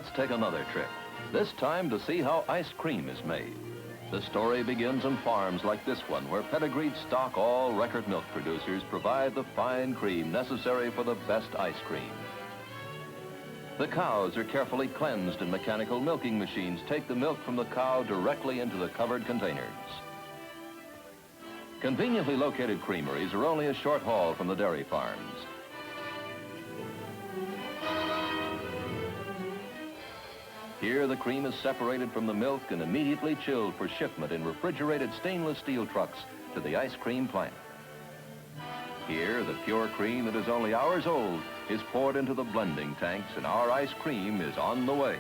let's take another trip. This time to see how ice cream is made. The story begins on farms like this one, where pedigreed stock all record milk producers provide the fine cream necessary for the best ice cream. The cows are carefully cleansed and mechanical milking machines take the milk from the cow directly into the covered containers. Conveniently located creameries are only a short haul from the dairy farms. Here, the cream is separated from the milk and immediately chilled for shipment in refrigerated stainless steel trucks to the ice cream plant. Here, the pure cream that is only hours old is poured into the blending tanks, and our ice cream is on the way.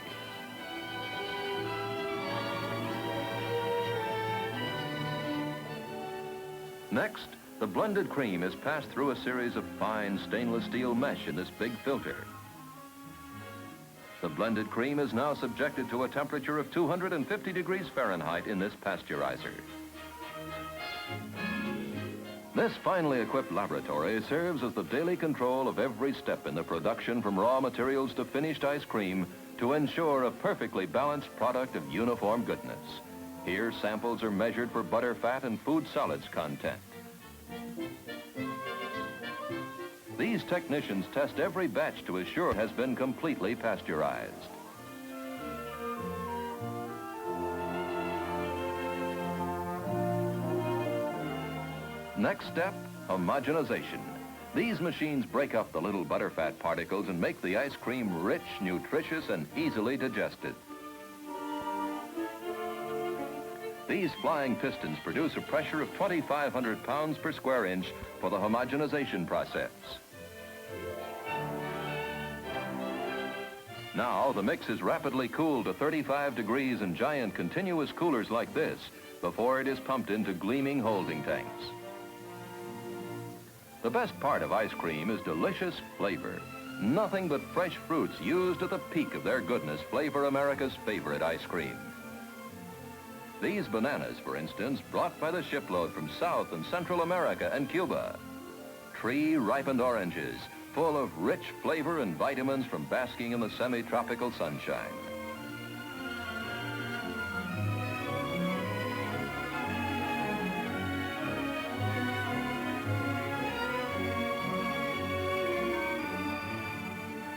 Next, the blended cream is passed through a series of fine stainless steel mesh in this big filter. The blended cream is now subjected to a temperature of 250 degrees Fahrenheit in this pasteurizer. This finely equipped laboratory serves as the daily control of every step in the production from raw materials to finished ice cream to ensure a perfectly balanced product of uniform goodness. Here, samples are measured for butter, fat, and food solids content. These technicians test every batch to assure it has been completely pasteurized. Next step, homogenization. These machines break up the little butterfat particles and make the ice cream rich, nutritious, and easily digested. These flying pistons produce a pressure of 2,500 pounds per square inch for the homogenization process. Now, the mix is rapidly cooled to 35 degrees in giant continuous coolers like this before it is pumped into gleaming holding tanks. The best part of ice cream is delicious flavor. Nothing but fresh fruits used at the peak of their goodness flavor America's favorite ice cream. These bananas, for instance, brought by the shipload from South and Central America and Cuba. Tree-ripened oranges, full of rich flavor and vitamins from basking in the semi-tropical sunshine.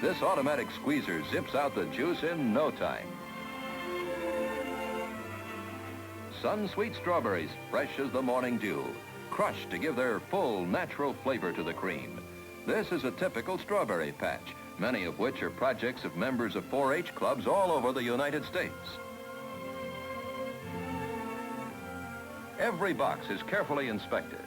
This automatic squeezer zips out the juice in no time. Sun-sweet strawberries, fresh as the morning dew, crushed to give their full, natural flavor to the cream. This is a typical strawberry patch, many of which are projects of members of 4-H clubs all over the United States. Every box is carefully inspected.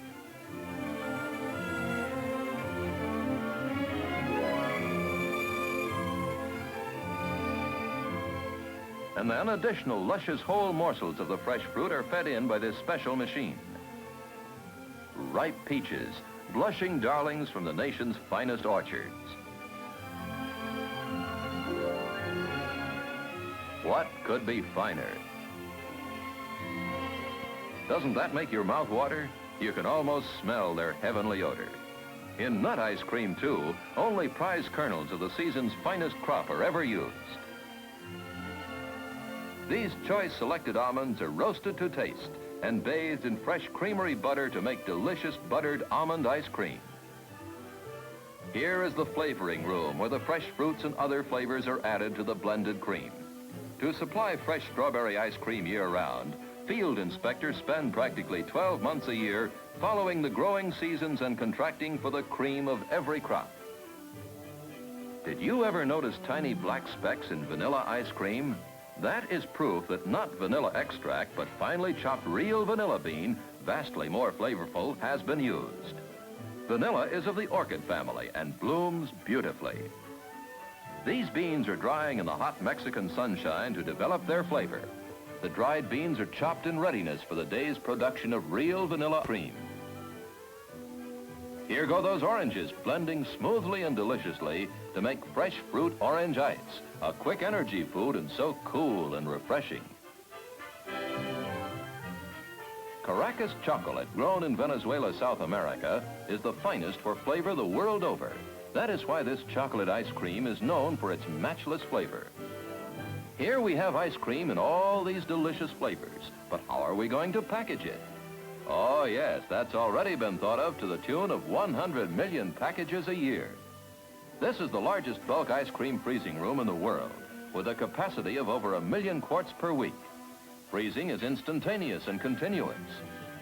And then additional luscious whole morsels of the fresh fruit are fed in by this special machine. Ripe peaches, blushing darlings from the nation's finest orchards. What could be finer? Doesn't that make your mouth water? You can almost smell their heavenly odor. In nut ice cream, too, only prize kernels of the season's finest crop are ever used. These choice selected almonds are roasted to taste and bathed in fresh creamery butter to make delicious buttered almond ice cream. Here is the flavoring room where the fresh fruits and other flavors are added to the blended cream. To supply fresh strawberry ice cream year-round, field inspectors spend practically 12 months a year following the growing seasons and contracting for the cream of every crop. Did you ever notice tiny black specks in vanilla ice cream? That is proof that not vanilla extract, but finely chopped real vanilla bean, vastly more flavorful, has been used. Vanilla is of the orchid family and blooms beautifully. These beans are drying in the hot Mexican sunshine to develop their flavor. The dried beans are chopped in readiness for the day's production of real vanilla cream. Here go those oranges, blending smoothly and deliciously to make fresh fruit orange ice, a quick energy food and so cool and refreshing. Caracas chocolate, grown in Venezuela, South America, is the finest for flavor the world over. That is why this chocolate ice cream is known for its matchless flavor. Here we have ice cream in all these delicious flavors, but how are we going to package it? Oh yes, that's already been thought of to the tune of 100 million packages a year. This is the largest bulk ice cream freezing room in the world, with a capacity of over 1 million quarts per week. Freezing is instantaneous and continuous.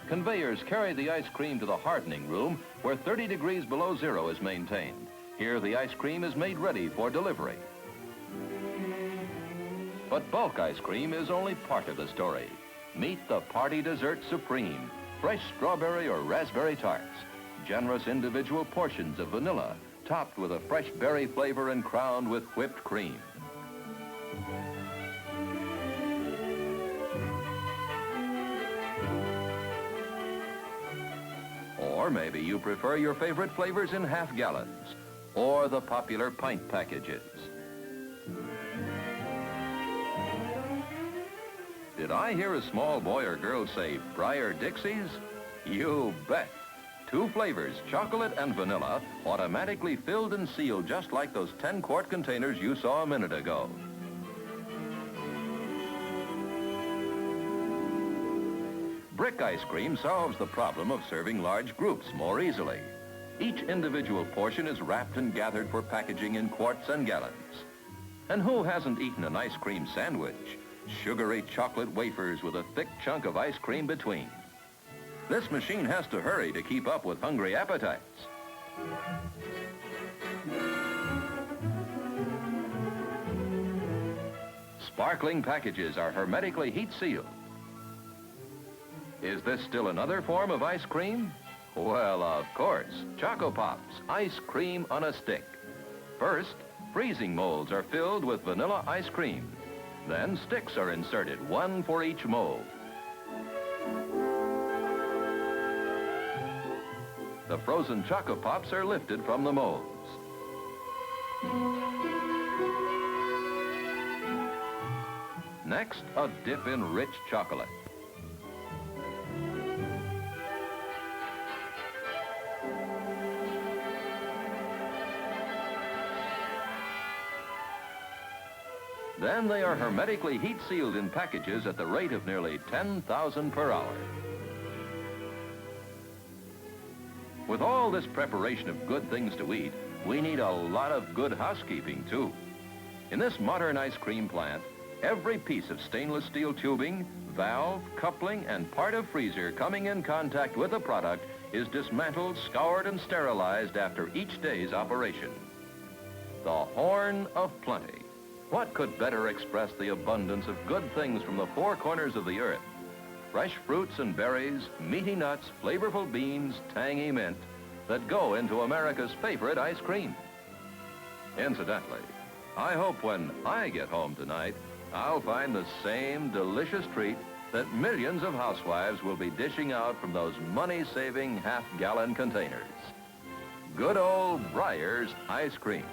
Conveyors carry the ice cream to the hardening room, where 30 degrees below zero is maintained. Here the ice cream is made ready for delivery. But bulk ice cream is only part of the story. Meet the Party Dessert Supreme, fresh strawberry or raspberry tarts, generous individual portions of vanilla, topped with a fresh berry flavor and crowned with whipped cream. Or maybe you prefer your favorite flavors in half gallons, or the popular pint packages. Did I hear a small boy or girl say Briar Dixies? You bet. 2 flavors, chocolate and vanilla, automatically filled and sealed just like those 10-quart containers you saw a minute ago. Brick ice cream solves the problem of serving large groups more easily. Each individual portion is wrapped and gathered for packaging in quarts and gallons. And who hasn't eaten an ice cream sandwich? Sugary chocolate wafers with a thick chunk of ice cream between. This machine has to hurry to keep up with hungry appetites. Sparkling packages are hermetically heat sealed. Is this still another form of ice cream? Well, of course, Choco Pops, ice cream on a stick. First, freezing molds are filled with vanilla ice cream. Then sticks are inserted, 1 for each mold. The frozen Choco Pops are lifted from the molds. Next, a dip in rich chocolate. Then they are hermetically heat sealed in packages at the rate of nearly 10,000 per hour. With all this preparation of good things to eat, we need a lot of good housekeeping too. In this modern ice cream plant, every piece of stainless steel tubing, valve, coupling, and part of freezer coming in contact with the product is dismantled, scoured, and sterilized after each day's operation. The Horn of Plenty. What could better express the abundance of good things from the 4 corners of the earth? Fresh fruits and berries, meaty nuts, flavorful beans, tangy mint that go into America's favorite ice cream. Incidentally, I hope when I get home tonight, I'll find the same delicious treat that millions of housewives will be dishing out from those money-saving half-gallon containers. Good old Breyers ice cream.